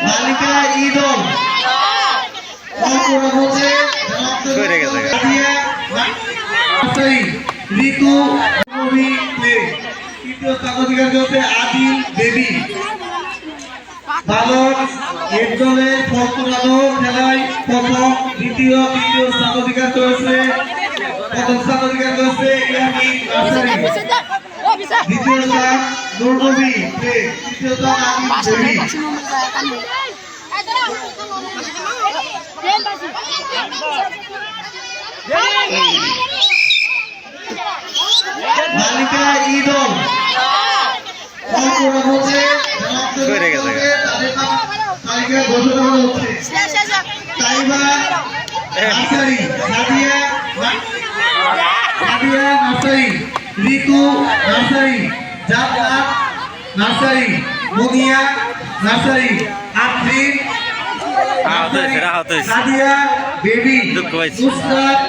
বালিকা ঈদল ঋতু তৃতীয় স্থানাধিকার করতে আদিল দেবী। বালক একজনের ফলকুরানো খেলায় প্রথম দ্বিতীয় তৃতীয় স্থানাধিকার করেছে। প্রথম স্থানাধিকার করেছে ইয়ামিন নার্সারি। দ্বিতীয় স্থান নুরনবী প্লে। তৃতীয় স্থান আদিল দেবী। বালিকা ঈদল তালিকা ঘোষণা করা হচ্ছে। তাইবা নার্সারি, নাদিয়া নার্সারি, ঋতু নার্সারি, জান্নাত নার্সারি, মুনিয়া নার্সারি, আফরিন নাদিয়া বেবি, নুসরাত